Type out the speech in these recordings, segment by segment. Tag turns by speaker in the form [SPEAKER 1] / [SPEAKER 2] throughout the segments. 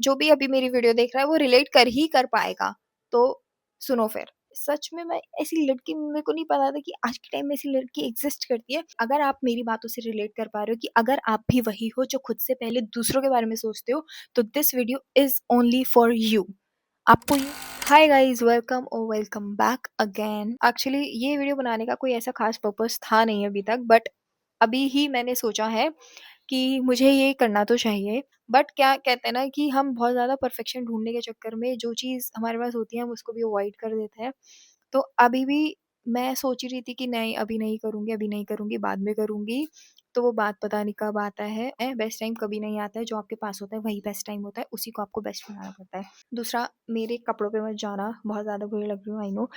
[SPEAKER 1] जो भी अभी मेरी वीडियो देख रहा है वो रिलेट कर ही कर पाएगा। तो सुनो फिर। सच में मैं ऐसी लड़की मेरे को नहीं पता था कि आज के टाइम में ऐसी लड़की एग्ज़िस्ट करती है। अगर आप मेरी बातों से रिलेट कर पा रहे हो कि अगर आप भी वही हो जो खुद से पहले दूसरों के बारे में सोचते हो, तो this video is only for you. आपको ये हाय गाइस, वेलकम और वेलकम बैक अगेन। एक्चुअली ये वीडियो बनाने का कोई ऐसा खास पर्पस था नहीं अभी तक, बट अभी ही मैंने सोचा है कि मुझे ये करना तो चाहिए। बट क्या कहते हैं ना कि हम बहुत ज़्यादा परफेक्शन ढूँढने के चक्कर में जो चीज़ हमारे पास होती है हम उसको भी अवॉइड कर देते हैं। तो अभी भी मैं सोच रही थी कि नहीं, अभी नहीं करूँगी, बाद में करूँगी। तो वो बात पता नहीं कब आता है। बेस्ट टाइम कभी नहीं आता है, जो आपके पास होता है वही बेस्ट टाइम होता है, उसी को आपको बेस्ट बनाना पड़ता है। दूसरा, मेरे कपड़ों पे मत जाना, बहुत ज़्यादा बुरी लग रही हूँ, आई नो।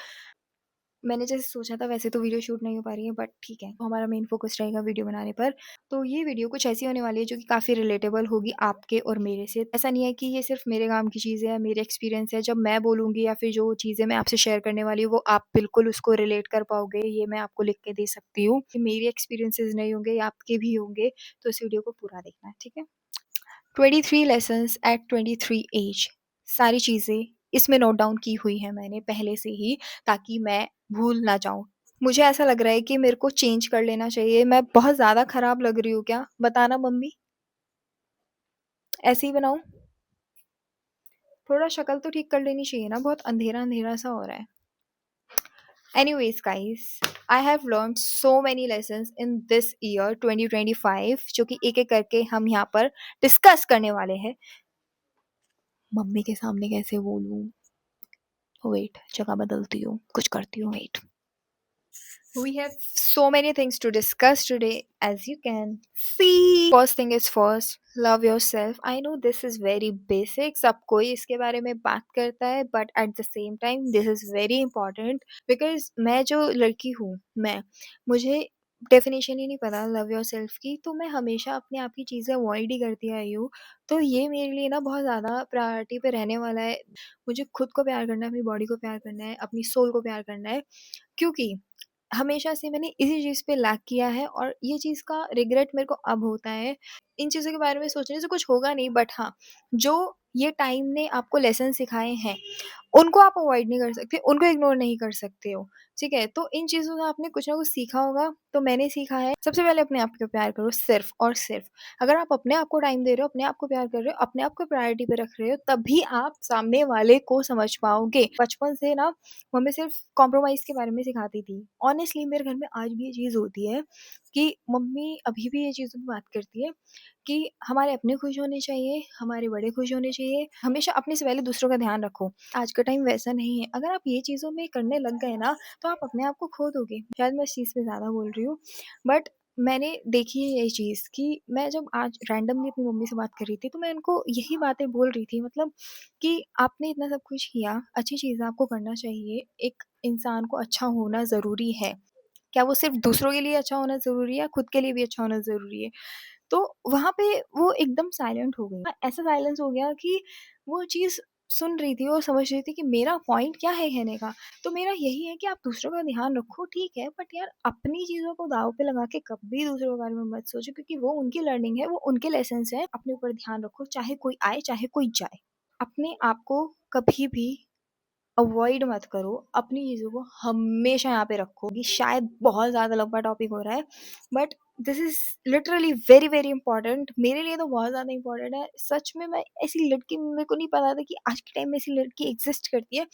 [SPEAKER 1] मैंने जैसे सोचा था वैसे तो वीडियो शूट नहीं हो पा रही है, बट ठीक है, तो हमारा मेन फोकस रहेगा वीडियो बनाने पर। तो ये वीडियो कुछ ऐसी होने वाली है जो कि काफ़ी रिलेटेबल होगी आपके और मेरे से। ऐसा नहीं है कि ये सिर्फ मेरे काम की चीज़ है, मेरे एक्सपीरियंस है। जब मैं बोलूँगी या फिर जो चीज़ें मैं आपसे शेयर करने वाली हूँ वो आप बिल्कुल उसको रिलेट कर पाओगे, ये मैं आपको लिख के दे सकती हूँ। कि मेरी एक्सपीरियंसेस नहीं होंगे, ये आपके भी होंगे। तो इस वीडियो को पूरा देखना है, ठीक है। 23 लेसन्स एट 23 एज, सारी चीज़ें इसमें नोट डाउन की हुई है मैंने पहले से ही, ताकि मैं भूल ना जाऊँ। मुझे ऐसा लग रहा है कि मेरे को चेंज कर लेना चाहिए। मैं बहुत ज़्यादा खराब लग रही हूँ क्या? बताना मम्मी, ऐसे ही बनाऊँ? थोड़ा शक्ल तो ठीक कर लेनी चाहिए ना, बहुत अंधेरा-अंधेरा सा हो रहा है। Anyways guys, I have learned so many lessons in this year 2025, जो कि एक-एक करके हम यहाँ पर डिस्कस करने वाले हैं। मम्मी के सामने कैसे बोलूँ? वेट, जगह बदलती हूँ, कुछ करती हूँ, wait. We have so many things to discuss today, as you can see. First thing is first, love yourself. I know this is very basic, सब कोई इसके बारे में बात करता है, but at the same time this is very important because मैं जो लड़की हूँ, मुझे डेफिनेशन ही नहीं पता लव योर सेल्फ की, तो मैं हमेशा अपने आप की चीज़ें अवॉइड ही करती आई हूँ। तो ये मेरे लिए ना बहुत ज़्यादा प्रायोरिटी पे रहने वाला है। मुझे खुद को प्यार करना है, अपनी बॉडी को प्यार करना है, अपनी सोल को प्यार करना है, क्योंकि हमेशा से मैंने इसी चीज़ पे लैक किया है और ये चीज़ का रिग्रेट मेरे को अब होता है। इन चीज़ों के बारे में सोचने से कुछ होगा नहीं, बट हाँ, जो ये टाइम ने आपको लेसन सिखाए हैं, उनको आप अवॉइड नहीं कर सकते, उनको इग्नोर नहीं कर सकते हो, ठीक है? तो इन चीज़ों से आपने कुछ ना कुछ सीखा होगा, तो मैंने सीखा है, सबसे पहले अपने आप को प्यार करो सिर्फ़ और सिर्फ़। अगर आप अपने आप को टाइम दे रहे हो, अपने आप को प्यार कर रहे हो, अपने आप को प्रायोरिटी पे रख रहे हो, तभी आप सामने वाले को समझ पाओगे। बचपन से ना मम्मी सिर्फ़ कॉम्प्रोमाइज़ के बारे में सिखाती थी। ऑनेस्टली मेरे घर में आज भी ये चीज़ होती है कि मम्मी अभी भी ये चीज़ों पे बात करती है कि हमारे अपने खुश होने चाहिए, हमारे बड़े खुश होने चाहिए, हमेशा अपने से पहले दूसरों का ध्यान रखो। आज का टाइम वैसा नहीं है, अगर आप ये चीज़ों में करने लग गए ना, तो आप अपने आप को खो दोगे। शायद मैं इस चीज़ पे ज़्यादा बोल रही हूँ, बट मैंने देखी है ये चीज़ कि मैं जब आज रैंडमली अपनी मम्मी से बात कर रही थी, तो मैं उनको यही बातें बोल रही थी, मतलब कि आपने इतना सब कुछ किया, अच्छी चीज़ है, आपको करना चाहिए। एक इंसान को अच्छा होना ज़रूरी है। क्या वो सिर्फ़ दूसरों के लिए अच्छा होना ज़रूरी है या खुद के लिए भी अच्छा होना ज़रूरी है? तो वहाँ पे वो एकदम साइलेंट हो गई। ऐसा साइलेंस हो गया कि वो चीज़ सुन रही थी और समझ रही थी कि मेरा पॉइंट क्या है कहने का। तो मेरा यही है कि आप दूसरों का ध्यान रखो, ठीक है, बट यार अपनी चीज़ों को दाँव पे लगा के कभी दूसरों के बारे में मत सोचो, क्योंकि वो उनकी लर्निंग है, वो उनके लेसन्स हैं। अपने ऊपर ध्यान रखो, चाहे कोई आए, चाहे कोई जाए। अपने आप को कभी भी अवॉइड मत करो, अपनी चीज़ों को हमेशा यहाँ पे रखो। ये शायद बहुत ज़्यादा लंबा टॉपिक हो रहा है, but this is literally very, very important. मेरे लिए तो बहुत ज़्यादा इंपॉर्टेंट है। सच में मैं ऐसी लड़की मेरे को नहीं पता था कि आज के टाइम में ऐसी लड़की एग्ज़िस्ट करती है,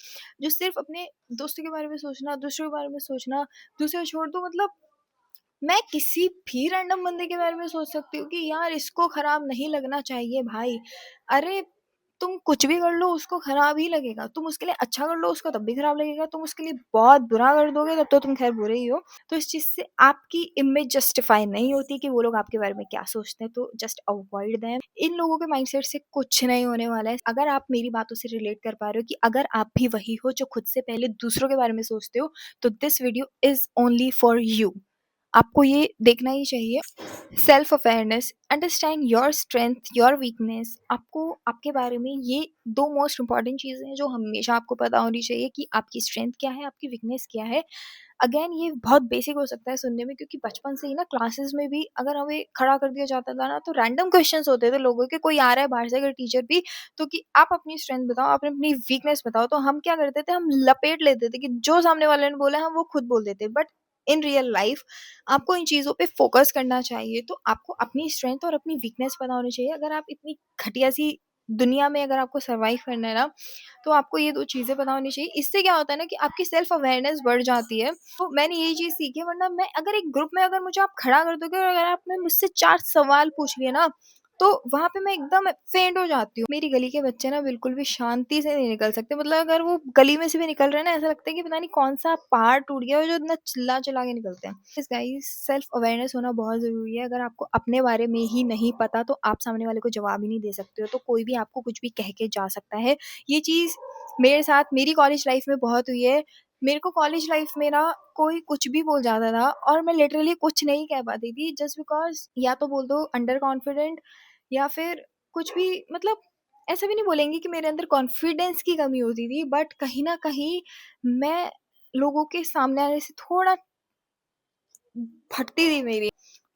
[SPEAKER 1] जो सिर्फ़ अपने दोस्तों के बारे में सोचना, दूसरों के बारे में सोचना, दूसरे छोड़ दो, मतलब मैं किसी भी रैंडम बंदे के बारे में सोच सकती हूँ कि यार इसको खराब नहीं लगना चाहिए भाई। अरे तुम कुछ भी कर लो उसको खराब ही लगेगा, तुम उसके लिए अच्छा कर लो उसको तब भी खराब लगेगा, तुम उसके लिए बहुत बुरा कर दोगे तब तो तुम खैर बुरे ही हो। तो इस चीज़ से आपकी इमेज जस्टिफाई नहीं होती कि वो लोग आपके बारे में क्या सोचते हैं, तो जस्ट अवॉइड देम। इन लोगों के माइंडसेट से कुछ नहीं होने वाला है। अगर आप मेरी बातों से रिलेट कर पा रहे हो कि अगर आप भी वही हो जो खुद से पहले दूसरों के बारे में सोचते हो, तो this video is only for you. आपको ये देखना ही चाहिए। Self awareness, understand your strength, your weakness. आपको आपके बारे में ये 2 मोस्ट इम्पोर्टेंट चीज़ें हैं जो हमेशा आपको पता होनी चाहिए कि आपकी स्ट्रेंथ क्या है, आपकी वीकनेस क्या है। अगेन ये बहुत बेसिक हो सकता है सुनने में, क्योंकि बचपन से ही ना क्लासेस में भी अगर हमें खड़ा कर दिया जाता था ना, तो रैंडम क्वेश्चंस होते थे लोगों के, कोई आ रहा है बाहर से अगर टीचर भी, तो कि आप अपनी स्ट्रेंथ बताओ, आप अपनी वीकनेस बताओ, तो हम क्या करते थे, हम लपेट लेते थे कि जो सामने वाले ने बोला है हम वो खुद बोल देते। बट इन रियल लाइफ आपको इन चीज़ों पे फोकस करना चाहिए। तो आपको अपनी स्ट्रेंथ और अपनी वीकनेस पता होनी चाहिए। अगर आप इतनी घटिया सी दुनिया में अगर आपको सर्वाइव करना है ना, तो आपको ये 2 चीज़ें पता होनी चाहिए। इससे क्या होता है ना कि आपकी सेल्फ अवेयरनेस बढ़ जाती है। तो मैंने यही चीज़ सीखी है, वरना मैं अगर एक ग्रुप में अगर मुझे आप खड़ा कर दोगे और अगर आपने मुझसे 4 सवाल पूछ लिए ना, तो वहाँ पे मैं एकदम फेंट हो जाती हूँ। मेरी गली के बच्चे ना बिल्कुल भी शांति से नहीं निकल सकते। मतलब अगर वो गली में से भी निकल रहे हैं ना, ऐसा लगता है कि पता नहीं कौन-सा पहाड़ टूट गया हो जो इतना चिल्ला-चिल्ला के निकलते हैं। यस गाइस, सेल्फ अवेयरनेस होना बहुत ज़रूरी है। अगर आपको अपने बारे में ही नहीं पता, तो आप सामने वाले को जवाब ही नहीं दे सकते हो। तो कोई भी आपको कुछ भी कह के जा सकता है। ये चीज़ मेरे साथ मेरी कॉलेज लाइफ में बहुत हुई है। मेरे को कॉलेज लाइफ में ना कोई कुछ भी बोल जाता था और मैं लिटरली कुछ नहीं कह पाती थी, जस्ट बिकॉज़ या तो बोल दो अंडर कॉन्फिडेंट, या फिर कुछ भी, मतलब ऐसा भी नहीं बोलेंगे कि मेरे अंदर कॉन्फिडेंस की कमी होती थी, बट कहीं न कहीं मैं लोगों के सामने आने से थोड़ा फटती थी मेरी,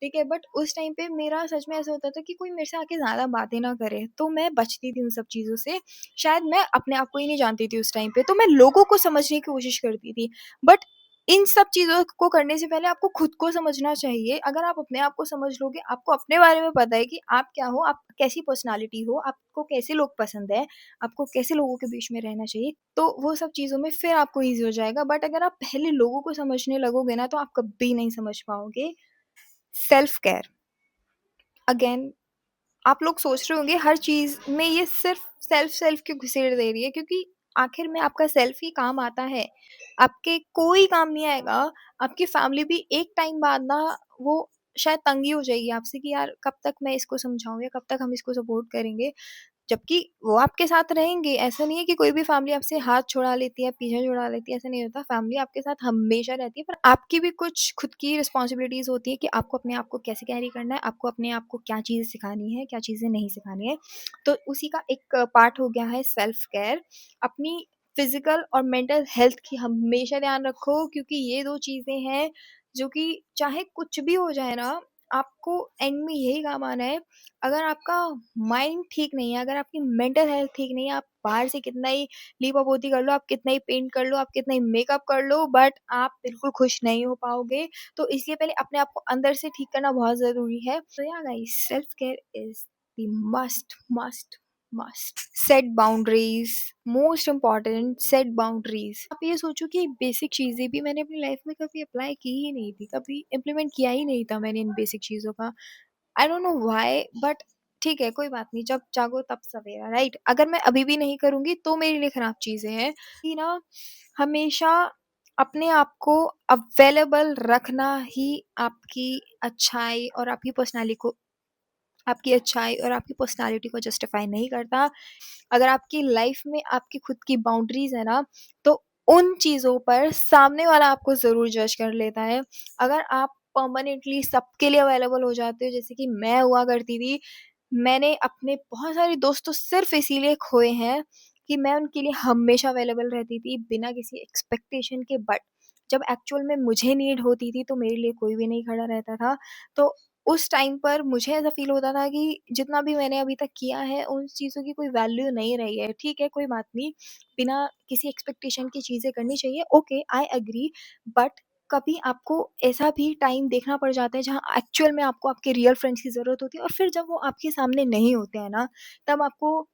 [SPEAKER 1] ठीक है? बट उस टाइम पे मेरा सच में ऐसा होता था कि कोई मेरे से आके ज़्यादा बातें ना करे, तो मैं बचती थी उन सब चीज़ों से। शायद मैं अपने आप को ही नहीं जानती थी उस टाइम पे, तो मैं लोगों को समझने की कोशिश करती थी। बट इन सब चीज़ों को करने से पहले आपको खुद को समझना चाहिए। अगर आप अपने आप को समझ लोगे, आपको अपने बारे में पता है कि आप क्या हो, आप कैसी पर्सनैलिटी हो, आपको कैसे लोग पसंद हैं, आपको कैसे लोगों के बीच में रहना चाहिए, तो वो सब चीज़ों में फिर आपको ईज़ी हो जाएगा। बट अगर आप पहले लोगों को समझने लगोगे ना, तो आप कभी नहीं समझ पाओगे। सेल्फ केयर, अगेन आप लोग सोच रहे होंगे हर चीज़ में ये सिर्फ़ सेल्फ क्यों घुसेड़ दे रही है, क्योंकि आखिर में आपका सेल्फ ही काम आता है। आपके कोई काम नहीं आएगा। आपकी फैमिली भी एक टाइम बाद ना वो शायद तंग ही हो जाएगी आपसे कि यार कब तक मैं इसको समझाऊँ या कब तक हम इसको सपोर्ट करेंगे। जबकि वो आपके साथ रहेंगे, ऐसा नहीं है कि कोई भी फैमिली आपसे हाथ छुड़ा लेती है, पीछे छुड़ा लेती है, ऐसा नहीं होता। फैमिली आपके साथ हमेशा रहती है, पर आपकी भी कुछ खुद की रिस्पॉन्सिबिलिटीज़ होती है कि आपको अपने आप को कैसे कैरी करना है, आपको अपने आप को क्या चीज़ें सिखानी है, क्या चीज़ें नहीं सिखानी है। तो उसी का एक पार्ट हो गया है सेल्फ केयर। अपनी फिज़िकल और मेंटल हेल्थ की हमेशा ध्यान रखो, क्योंकि ये 2 चीज़ें हैं जो कि चाहे कुछ भी हो जाए ना, आपको एंड में यही काम आना है। अगर आपका माइंड ठीक नहीं है, अगर आपकी मेंटल हेल्थ ठीक नहीं है, आप बाहर से कितना ही लीपापोती कर लो, आप कितना ही पेंट कर लो, आप कितना ही मेकअप कर लो, बट आप बिल्कुल खुश नहीं हो पाओगे। तो इसलिए पहले अपने आप को अंदर से ठीक करना बहुत ज़रूरी है। तो या guys, self care is the must. Set boundaries, most important, set boundaries. आप ये सोचो कि बेसिक चीज़ें भी मैंने अपनी लाइफ में कभी अप्लाई की ही नहीं थी, कभी इम्प्लीमेंट किया ही नहीं था मैंने इन बेसिक चीज़ों का। I don't know why, but ठीक है, कोई बात नहीं, जब जागो तब सवेरा, राइट? अगर मैं अभी भी नहीं करूँगी तो मेरे लिए खराब चीज़ें हैं कि ना, हमेशा अपने आप को अवेलेबल रखना ही आपकी अच्छाई और आपकी अच्छाई और आपकी पर्सनैलिटी को जस्टिफाई नहीं करता। अगर आपकी लाइफ में आपकी खुद की बाउंड्रीज़ है ना, तो उन चीज़ों पर सामने वाला आपको ज़रूर जज कर लेता है। अगर आप परमानेंटली सबके लिए अवेलेबल हो जाते हो, जैसे कि मैं हुआ करती थी, मैंने अपने बहुत सारे दोस्त तो सिर्फ़ इसीलिए खोए हैं कि मैं उनके लिए हमेशा अवेलेबल रहती थी, बिना किसी एक्सपेक्टेशन के। बट जब एक्चुअल में मुझे नीड होती थी, तो मेरे लिए कोई भी नहीं खड़ा रहता था। तो उस टाइम पर मुझे ऐसा फ़ील होता था कि जितना भी मैंने अभी तक किया है, उन चीज़ों की कोई वैल्यू नहीं रही है। ठीक है, कोई बात नहीं, बिना किसी एक्सपेक्टेशन की चीज़ें करनी चाहिए, ओके, आई एग्री। बट कभी आपको ऐसा भी टाइम देखना पड़ जाता है जहाँ एक्चुअल में आपको आपके रियल फ्रेंड्स की ज़रूरत होती है, और फिर जब वो आपके सामने नहीं होते हैं ना, तब आपको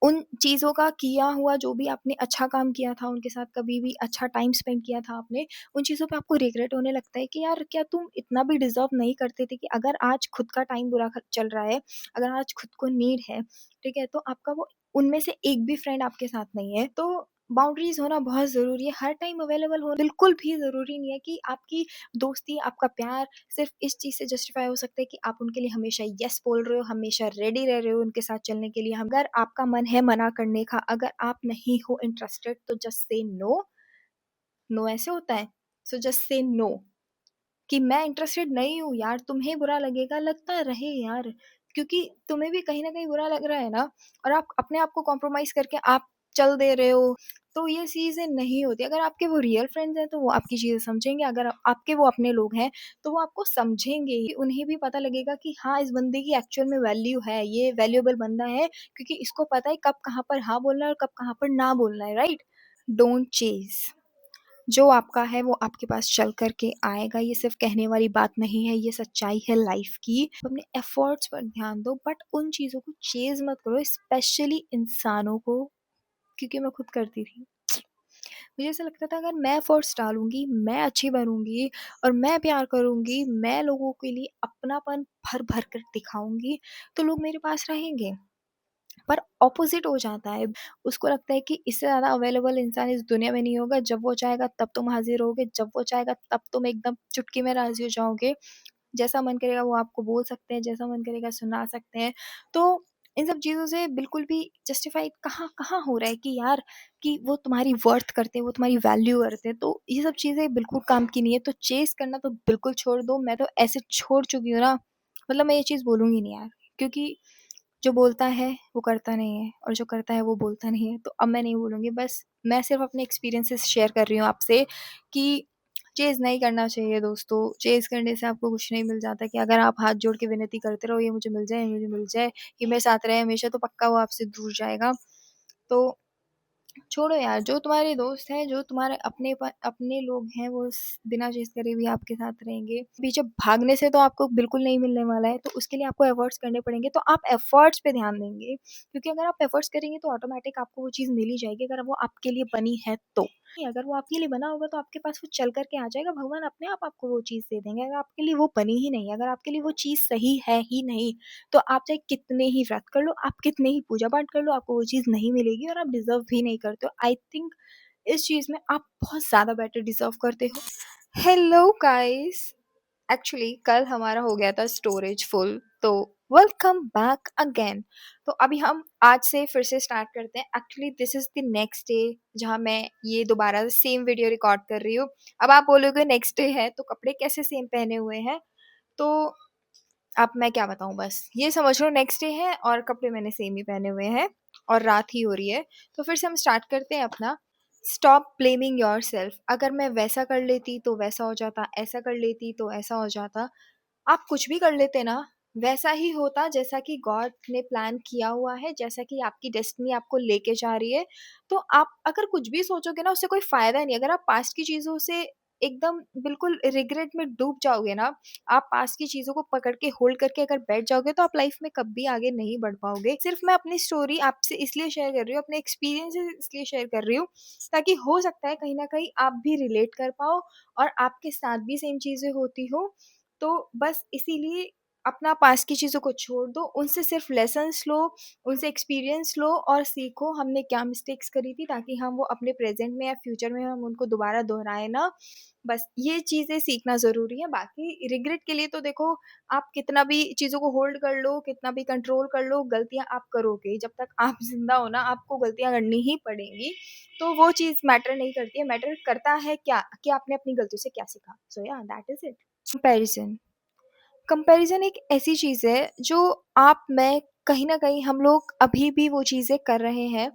[SPEAKER 1] उन चीज़ों का किया हुआ, जो भी आपने अच्छा काम किया था उनके साथ, कभी भी अच्छा टाइम स्पेंड किया था आपने, उन चीज़ों पे आपको रिग्रेट होने लगता है कि यार क्या तुम इतना भी डिज़र्व नहीं करते थे, कि अगर आज खुद का टाइम बुरा चल रहा है, अगर आज खुद को नीड है, ठीक है, तो आपका वो उनमें से एक भी फ्रेंड आपके साथ नहीं है। तो बाउंड्रीज़ होना बहुत ज़रूरी है। हर टाइम अवेलेबल होना बिल्कुल भी ज़रूरी नहीं है। कि आपकी दोस्ती, आपका प्यार सिर्फ़ इस चीज़ से जस्टिफ़ाई हो सकता है कि आप उनके लिए हमेशा येस बोल रहे हो, हमेशा रेडी रह रहे हो उनके साथ चलने के लिए। अगर आपका मन है मना करने का, अगर आप नहीं हो इंटरेस्टेड, तो जस्ट से नो। नो ऐसे होता है, सो जस्ट से नो। कि मैं इंटरेस्टेड नहीं हूँ यार, तुम्हें बुरा लगेगा, लगता रहे यार, क्योंकि तुम्हें भी कहीं न कहीं बुरा लग रहा है ना, और आप अपने आप को कॉम्प्रोमाइज़ करके आप चल दे रहे हो, तो ये चीज़ें नहीं होती। अगर आपके वो रियल फ्रेंड्स हैं, तो वो आपकी चीज़ें समझेंगे, अगर आपके वो अपने लोग हैं, तो वो आपको समझेंगे ही। उन्हें भी पता लगेगा कि हाँ, इस बंदे की एक्चुअल में वैल्यू है, ये वैल्यूएबल बंदा है, क्योंकि इसको पता है कब कहाँ पर हाँ बोलना है और कब कहाँ पर ना बोलना है, राइट? डोंट चेज़, जो आपका है वो आपके पास चल कर के आएगा, ये सिर्फ़ कहने वाली बात नहीं है, ये सच्चाई है लाइफ़ की। अपने एफ़र्ट्स पर ध्यान दो, बट उन चीज़ों को चेज़ मत करो, स्पेशली इंसानों को, क्योंकि मैं खुद करती थी। मुझे ऐसा लगता था अगर मैं एफ़र्ट्स डालूँगी, मैं अच्छी बनूँगी और मैं प्यार करूँगी, मैं लोगों के लिए अपनापन भर-भर कर दिखाऊँगी, तो लोग मेरे पास रहेंगे। पर ऑपोज़िट हो जाता है, उसको लगता है कि इससे ज़्यादा अवेलेबल इंसान इस दुनिया में नहीं होगा, जब वो चाहेगा तब तुम हाज़िर होगे, जब वो चाहेगा तब तुम एकदम चुटकी में राज़ी हो जाओगे। जैसा मन करेगा वो आपको बोल सकते हैं, जैसा मन करेगा सुना सकते हैं। तो इन सब चीज़ों से बिल्कुल भी जस्टिफ़ाई कहाँ कहाँ हो रहा है कि यार, कि वो तुम्हारी वर्थ करते हैं, वो तुम्हारी वैल्यू करते हैं, तो ये सब चीज़ें बिल्कुल काम की नहीं है। तो चेज़ करना तो बिल्कुल छोड़ दो, मैं तो ऐसे छोड़ चुकी हूँ ना, मतलब मैं ये चीज़ बोलूँगी नहीं यार, क्योंकि जो बोलता है वो करता नहीं है और जो करता है वो बोलता नहीं है। तो अब मैं नहीं बोलूँगी, बस मैं सिर्फ़ अपने एक्सपीरियंसेस शेयर कर रही हूँ आपसे कि चेज़ नहीं करना चाहिए दोस्तों। चेज़ करने से आपको कुछ नहीं मिल जाता, कि अगर आप हाथ जोड़ के विनती करते रहो, ये मुझे मिल जाए, ये मुझे मिल जाए, ये मेरे साथ रहे हमेशा, तो पक्का वो आपसे दूर जाएगा। तो छोड़ो यार, जो तुम्हारे दोस्त हैं, जो तुम्हारे अपने लोग हैं, वो बिना चीज़ करे भी आपके साथ रहेंगे। पीछे भागने से तो आपको बिल्कुल नहीं मिलने वाला है, तो उसके लिए आपको एफर्ट्स करने पड़ेंगे, तो आप एफर्ट्स पे ध्यान देंगे, क्योंकि अगर आप एफर्ट्स करेंगे तो ऑटोमेटिक आपको वो चीज़ मिल ही जाएगी, अगर वो आपके लिए बनी है तो। अगर वो आपके लिए बना होगा तो आपके पास वो चल कर के आ जाएगा, भगवान अपने आप आपको वो चीज़ दे देंगे। अगर आपके लिए वो बनी ही नहीं है, अगर आपके लिए वो चीज़ सही है ही नहीं, तो आप चाहे कितने ही व्रत कर लो, आप कितने ही पूजा-पाठ कर लो, आपको वो चीज़ नहीं मिलेगी और आप डिज़र्व भी नहीं करते हो। आई थिंक इस चीज़ में आप बहुत ज़्यादा बेटर डिज़र्व करते हो। Hello guys! एक्चुअली कल हमारा हो गया था स्टोरेज फुल, तो वेलकम बैक अगेन। तो अभी हम आज से फिर से स्टार्ट करते हैं। Actually this is the next day जहाँ मैं ये दोबारा सेम वीडियो रिकॉर्ड कर रही हूँ। अब आप बोलोगे नेक्स्ट डे है तो कपड़े कैसे सेम पहने हुए हैं? तो अब मैं क्या बताऊँ, बस ये समझ लो नेक्स्ट डे है और कपड़े मैंने सेम ही पहने हुए हैं और रात ही हो रही है। तो फिर से हम स्टार्ट करते हैं अपना। Stop blaming yourself. अगर मैं वैसा कर लेती तो वैसा हो जाता, ऐसा कर लेती तो ऐसा हो जाता। आप कुछ भी कर लेते ना, वैसा ही होता जैसा कि गॉड ने प्लान किया हुआ है, जैसा कि आपकी डेस्टिनी आपको लेके जा रही है। तो आप अगर कुछ भी सोचोगे ना, उससे कोई फ़ायदा नहीं है। अगर आप पास्ट की चीज़ों से एकदम बिल्कुल रिग्रेट में डूब जाओगे ना, आप पास्ट की चीज़ों को पकड़ के होल्ड करके अगर बैठ जाओगे, तो आप लाइफ़ में कभी आगे नहीं बढ़ पाओगे। सिर्फ़ मैं अपनी स्टोरी आपसे इसलिए शेयर कर रही हूँ, अपने एक्सपीरियंसेस इसलिए शेयर कर रही हूँ, ताकि हो सकता है कहीं न कहीं आप भी रिलेट कर पाओ और आपके साथ भी सेम चीज़ें होती हो। तो बस इसीलिए अपना पास्ट की चीज़ों को छोड़ दो, उनसे सिर्फ़ लेसन्स लो, उनसे एक्सपीरियंस लो और सीखो हमने क्या मिस्टेक्स करी थी, ताकि हम वो अपने प्रेज़ेंट में या फ्यूचर में हम उनको दोबारा दोहराए ना। बस ये चीज़ें सीखना ज़रूरी है, बाकी रिग्रेट के लिए तो देखो, आप कितना भी चीज़ों को होल्ड कर लो, कितना भी कंट्रोल कर लो, गलतियाँ आप करोगे। जब तक आप ज़िंदा हो ना, आपको गलतियाँ करनी ही पड़ेंगी। तो वो चीज़ मैटर नहीं करती है, मैटर करता है क्या, कि आपने अपनी गलतियों से क्या सीखा। सो या that is it. Comparison. Comparison एक ऐसी चीज़ है जो आप मैं कहीं न कहीं हम लोग अभी भी वो चीज़ें कर रहे हैं।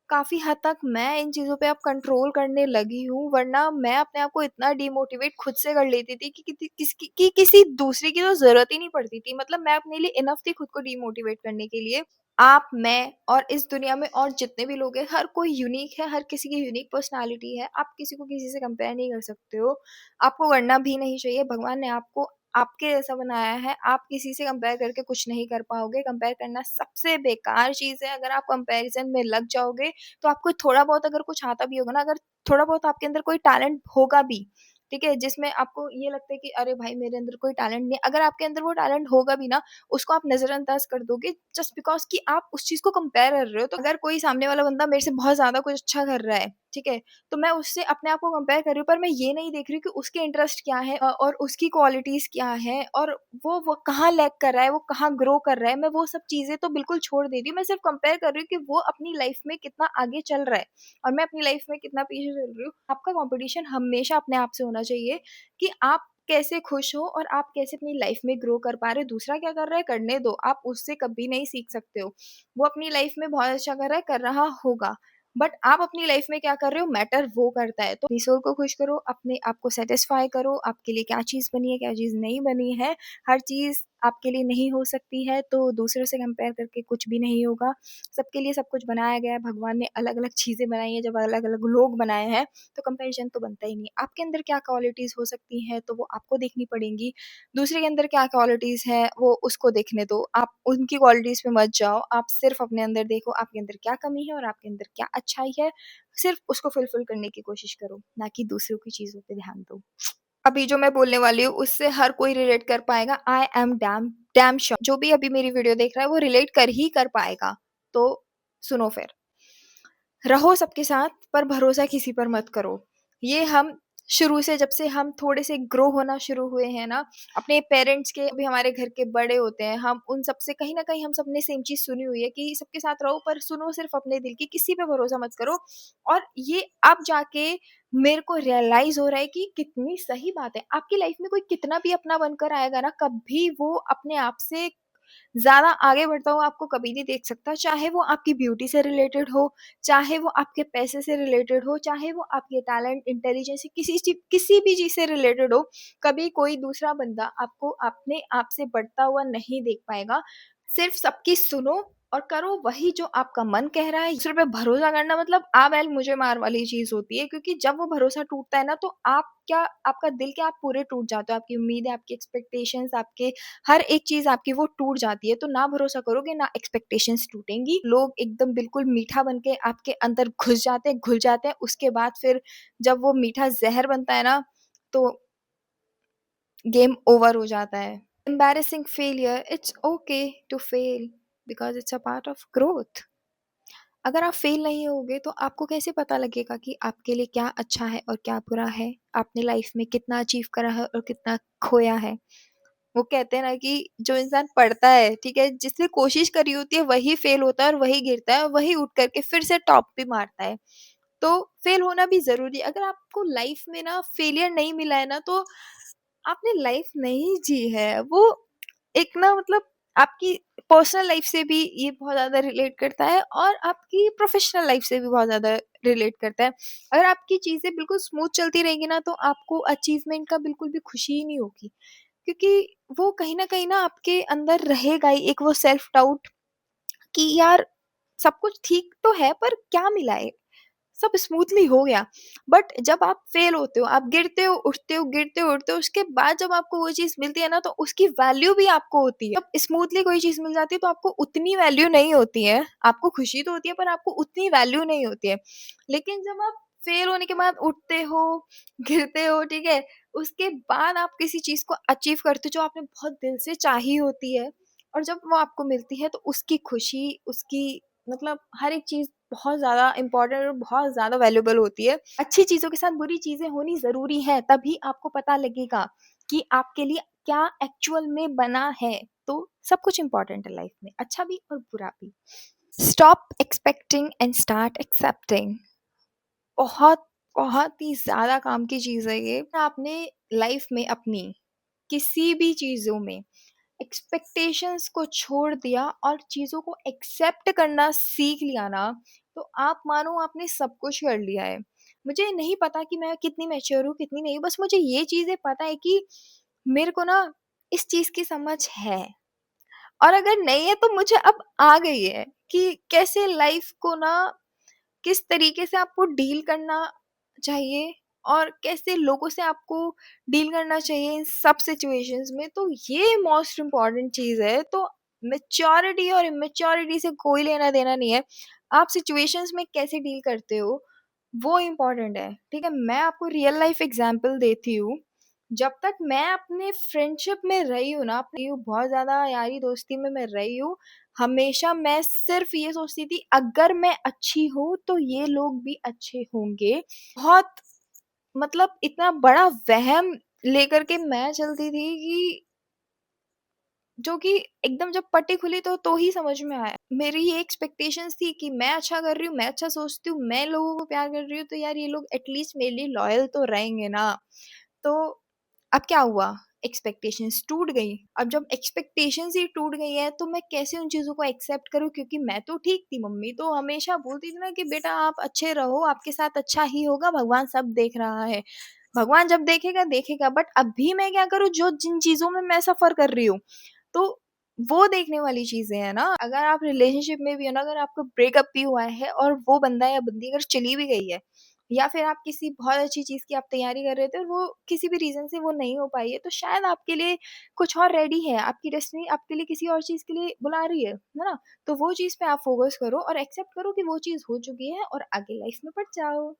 [SPEAKER 1] काफ़ी हद तक मैं इन चीज़ों पे अब कंट्रोल करने लगी हूँ, वरना मैं अपने आप को इतना डिमोटिवेट खुद से कर लेती थी कि किसी दूसरे की तो ज़रूरत ही नहीं पड़ती थी। मतलब मैं अपने लिए इनफ थी खुद को डिमोटिवेट करने के लिए। आप, मैं और इस दुनिया में और जितने भी लोग हैं, हर कोई यूनिक है, हर किसी की यूनिक पर्सनैलिटी है। आप किसी को किसी से कंपेयर नहीं कर सकते हो। आपको करना भी नहीं चाहिए, भगवान ने आपको आपके जैसा बनाया है, आप किसी से कंपेयर करके कुछ नहीं कर पाओगे। कंपेयर करना सबसे बेकार चीज़ है, अगर आप कंपैरिज़न में लग जाओगे, तो आपको थोड़ा बहुत अगर कुछ आता भी होगा ना, अगर थोड़ा बहुत आपके अंदर कोई टैलेंट होगा भी, ठीक है? जिसमें आपको ये लगता है कि अरे भाई मेरे अंदर कोई टैलेंट नहीं है, अगर आपके अंदर वो टैलेंट होगा भी ना, उसको आप नज़रअंदाज कर दोगे जस्ट बिकॉज़ कि आप उस चीज़ को कंपेयर कर रहे हो। तो अगर कोई सामने वाला बंदा मेरे से बहुत ज़्यादा कुछ अच्छा कर रहा है, ठीक है? तो मैं उससे अपने आप को कंपेयर कर रही हूँ, पर मैं ये नहीं देख रही हूँ कि उसके इंटरेस्ट क्या है, और उसकी क्वालिटीज़ क्या हैं, और वो कहाँ लैग कर रहा है, वो कहाँ ग्रो कर रहा है। मैं वो सब चीज़ें तो बिल्कुल छोड़ दे रही हूँ, मैं सिर्फ़ कंपेयर कर रही हूँ कि वो अपनी लाइफ़ में कितना आगे चल रहा है और मैं अपनी लाइफ़ में कितना पीछे चल रही हूँ। आपका कॉम्पिटिशन हमेशा अपने आप से होना चाहिए, कि आप कैसे खुश हो और आप कैसे अपनी लाइफ में ग्रो कर पा रहे हो, दूसरा क्या कर रहा है करने दो, आप उससे कभी नहीं सीख सकते हो। वो अपनी लाइफ में बहुत अच्छा कर रहा है, कर रहा होगा, बट आप अपनी लाइफ में क्या कर रहे हो मैटर वो करता है। तो अपनी सोल को खुश करो, अपने आप को सेटिस्फाई करो, आपके लिए क्या चीज़ बनी है, क्या चीज़ नहीं बनी है। हर चीज़ आपके लिए नहीं हो सकती है, तो दूसरों से कंपेयर करके कुछ भी नहीं होगा। सबके लिए सब कुछ बनाया गया है, भगवान ने अलग-अलग चीज़ें बनाई हैं, जब अलग-अलग लोग बनाए हैं, तो कंपैरिज़न तो बनता ही नहीं। आपके अंदर क्या क्वालिटीज़ हो सकती हैं, तो वो आपको देखनी पड़ेंगी। दूसरे के अंदर क्या क्वालिटीज़ हैं, वो उसको देखने दो। आप उनकी क्वालिटीज़ पे मत जाओ, आप सिर्फ़ अपने अंदर देखो, आपके अंदर क्या कमी है और आपके अंदर क्या अच्छाई है, सिर्फ़ उसको फुलफ़िल करने की कोशिश करो, ना कि दूसरों की चीज़ों पे ध्यान दो। अभी जो मैं बोलने वाली हूँ, उससे हर कोई रिलेट कर पाएगा, I am damn damn sure. जो भी अभी मेरी वीडियो देख रहा है, वो रिलेट कर ही कर पाएगा। तो सुनो फिर। रहो सबके साथ पर भरोसा किसी पर मत करो। ये हम शुरू से जब से हम थोड़े से ग्रो होना शुरू हुए हैं ना, अपने पेरेंट्स के अभी हमारे घर के बड़े होते हैं, हम उन सब से कहीं न कहीं हम सबने सेम चीज़ सुनी हुई है कि सबके साथ रहो पर सुनो सिर्फ़ अपने दिल की, किसी पे भरोसा मत करो। और ये अब जाके मेरे को रियलाइज़ हो रहा है कि कितनी सही बात है। आपकी लाइफ़ में कोई कितना भी अपना बनकर आएगा ना, कभी वो अपने आप से ज़्यादा आगे बढ़ता हुआ आपको कभी नहीं देख सकता, चाहे वो आपकी ब्यूटी से रिलेटेड हो, चाहे वो आपके पैसे से रिलेटेड हो, चाहे वो आपके टैलेंट, इंटेलिजेंस किसी भी चीज़ से रिलेटेड हो, कभी कोई दूसरा बंदा आपको अपने आप से बढ़ता हुआ नहीं देख पाएगा। सिर्फ़ सबकी सुनो और करो वही जो आपका मन कह रहा है। दूसरों पे भरोसा करना मतलब आ बैल मुझे मार वाली चीज़ होती है, क्योंकि जब वो भरोसा टूटता है ना, तो आपका दिल क्या, आप पूरे टूट जाते हो। आपकी उम्मीदें, आपकी एक्सपेक्टेशंस, आपके हर एक चीज़ आपकी वो टूट जाती है। तो ना भरोसा करोगे, ना एक्सपेक्टेशंस टूटेंगी। लोग एकदम बिल्कुल मीठा बन के आपके अंदर घुस जाते हैं, घुल जाते हैं, उसके बाद फिर जब वो मीठा ज़हर बनता है ना, तो गेम ओवर हो जाता है। Embarrassing failure, it's okay to fail because it's a part of growth. अगर आप फेल नहीं होगे तो आपको कैसे पता लगेगा कि आपके लिए क्या अच्छा है और क्या बुरा है? आपने लाइफ़ में कितना अचीव करा है और कितना खोया है? वो कहते हैं ना कि जो इंसान पढ़ता है, ठीक है? जिसने कोशिश करी होती है वही फेल होता है और वही गिरता है और वही उठ कर के फिर से टॉप पे मारता है। तो फेल होना भी ज़रूरी है। अगर आपको लाइफ़ में ना फेलियर नहीं मिला है ना, तो आपने लाइफ़ नहीं जी है। वो एक ना मतलब आपकी पर्सनल लाइफ़ से भी ये बहुत ज़्यादा रिलेट करता है और आपकी प्रोफ़ेशनल लाइफ़ से भी बहुत ज़्यादा रिलेट करता है। अगर आपकी चीज़ें बिल्कुल स्मूथ चलती रहेंगी ना, तो आपको अचीवमेंट का बिल्कुल भी खुशी ही नहीं होगी। क्योंकि वो कहीं न कहीं ना आपके अंदर रहेगा ही एक वो सेल्फ डाउट कि यार सब कुछ ठीक तो है पर क्या मिला है? सब स्मूथली हो गया। बट जब आप फेल होते हो, आप गिरते हो, उठते हो, गिरते हो, उठते हो, उसके बाद जब आपको वो चीज़ मिलती है ना, तो उसकी वैल्यू भी आपको होती है। जब स्मूथली कोई चीज़ मिल जाती है तो आपको उतनी वैल्यू नहीं होती है। आपको खुशी तो होती है पर आपको उतनी वैल्यू नहीं होती है। लेकिन जब आप फेल होने के बाद उठते हो, गिरते हो, ठीक है? उसके बाद आप किसी चीज़ को अचीव करते हो जो आपने बहुत दिल से चाही होती है, और जब वो आपको मिलती है तो उसकी खुशी, उसकी मतलब हर एक चीज़ बहुत ज़्यादा इम्पोर्टेंट और बहुत ज़्यादा वैल्यूएबल होती है। अच्छी चीज़ों के साथ बुरी चीज़ें होनी ज़रूरी है, तभी आपको पता लगेगा कि आपके लिए क्या एक्चुअल में बना है। तो सब कुछ इम्पोर्टेंट है लाइफ में, अच्छा भी और बुरा भी। Stop expecting and start accepting. बहुत, बहुत ही ज़्यादा काम की चीज़ है ये। आपने लाइफ में अपनी किसी भी चीज़ों में एक्सपेक्टेशंस को छोड़ दिया और चीज़ों को एक्सेप्ट करना सीख लिया ना, तो आप मानो आपने सब कुछ कर लिया है। मुझे नहीं पता कि मैं कितनी मैच्योर हूँ, कितनी नहीं, बस मुझे ये चीज़ें पता है कि मेरे को ना इस चीज़ की समझ है, और अगर नहीं है तो मुझे अब आ गई है कि कैसे लाइफ को ना किस तरीके से आपको डील करना चाहिए और कैसे लोगों से आपको डील करना चाहिए इन सब सिचुएशंस में। तो ये मोस्ट इम्पॉर्टेंट चीज़ है। तो मैच्योरिटी और इमेच्योरिटी से कोई लेना देना नहीं है। आप सिचुएशंस में कैसे डील करते हो वो इम्पॉर्टेंट है, ठीक है? मैं आपको रियल लाइफ एग्जांपल देती हूँ। जब तक मैं अपने फ्रेंडशिप में रही हूँ ना, अपनी बहुत ज़्यादा यारी दोस्ती में मैं रही हूँ, हमेशा मैं सिर्फ़ ये सोचती थी अगर मैं अच्छी हूँ तो ये लोग भी अच्छे होंगे। बहुत मतलब इतना बड़ा वहम लेकर के मैं चलती थी कि जो कि एकदम जब पट्टी खुली तो ही समझ में आया। मेरी ये एक्सपेक्टेशंस थी कि मैं अच्छा कर रही हूँ, मैं अच्छा सोचती हूँ, मैं लोगों को प्यार कर रही हूँ, तो यार ये लोग एटलीस्ट मेरे लिए लॉयल तो रहेंगे ना। तो अब क्या हुआ? एक्सपेक्टेशंस टूट गई। अब जब एक्सपेक्टेशंस ही टूट गई है तो मैं कैसे उन चीज़ों को एक्सेप्ट करूँ, क्योंकि मैं तो ठीक थी, मम्मी तो हमेशा बोलती थी ना कि बेटा आप अच्छे रहो, आपके साथ अच्छा ही होगा, भगवान सब देख रहा है। भगवान जब देखेगा, देखेगा, बट अभी मैं क्या करूँ जो जिन चीज़ों में मैं सफ़र कर रही हूँ, तो वो देखने वाली चीज़ें हैं ना। अगर आप रिलेशनशिप में भी हो ना, अगर आपका ब्रेकअप भी हुआ है और वो बंदा या बंदी अगर चली भी गई है, या फिर आप किसी बहुत अच्छी चीज़ की आप तैयारी कर रहे थे और वो किसी भी रीज़न से वो नहीं हो पाई है, तो शायद आपके लिए कुछ और रेडी है, आपकी डेस्टिनी आपके लिए किसी और चीज़ के लिए बुला रही है ना? तो वो चीज़ पे आप फ़ोकस करो और एक्सेप्ट करो कि वो चीज़ हो चुकी है और आगे लाइफ़ में बढ़ जाओ।